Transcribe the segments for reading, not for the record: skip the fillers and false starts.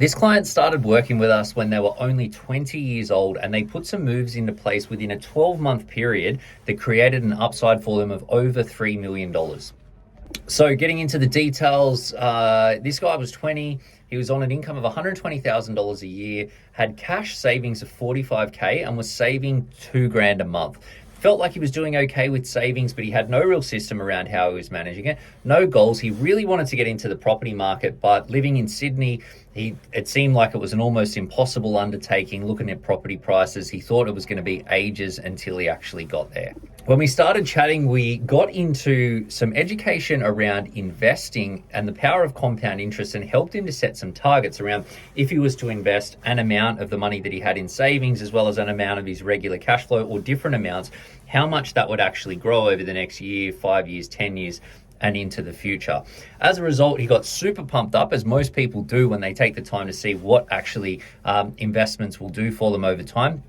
This client started working with us when they were only 20 years old, and they put some moves into place within a 12-month period that created an upside for them of over $3 million. So getting into the details, this guy was 20. He was on an income of $120,000 a year, had cash savings of 45K, and was saving $2,000 a month. Felt like he was doing okay with savings, but he had no real system around how he was managing it. No goals. He really wanted to get into the property market, but living in Sydney, it seemed like it was an almost impossible undertaking. Looking at property prices, he thought it was going to be ages until he actually got there. When we started chatting, we got into some education around investing and the power of compound interest, and helped him to set some targets around if he was to invest an amount of the money that he had in savings, as well as an amount of his regular cash flow, or different amounts, how much that would actually grow over the next year, 5 years, 10 years, and into the future. As a result, he got super pumped up, as most people do when they take the time to see what actually investments will do for them over time.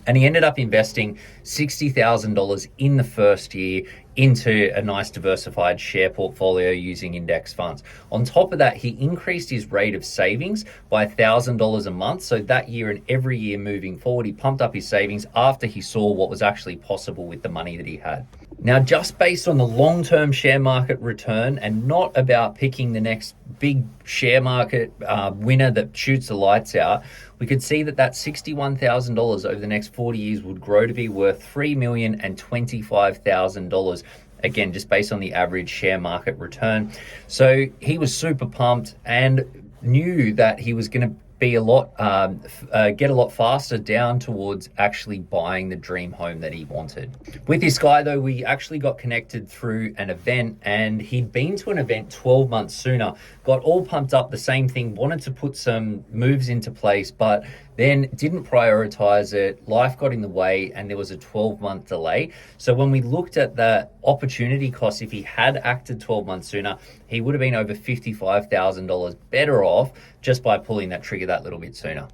And he ended up investing $60,000 in the first year into a nice diversified share portfolio using index funds. On top of that, he increased his rate of savings by $1,000 a month. So that year and every year moving forward, he pumped up his savings after he saw what was actually possible with the money that he had. Now, just based on the long-term share market return, and not about picking the next big share market winner that shoots the lights out, we could see that $61,000 over the next 40 years would grow to be worth $3,025,000. Again, just based on the average share market return. So he was super pumped and knew that he was going to be get a lot faster down towards actually buying the dream home that he wanted. With this guy, though, we actually got connected through an event, and he'd been to an event 12 months sooner, got all pumped up, the same thing, wanted to put some moves into place, but then didn't prioritize it. Life got in the way, and there was a 12-month delay. So when we looked at the opportunity cost, if he had acted 12 months sooner, he would have been over $55,000 better off just by pulling that trigger that little bit sooner.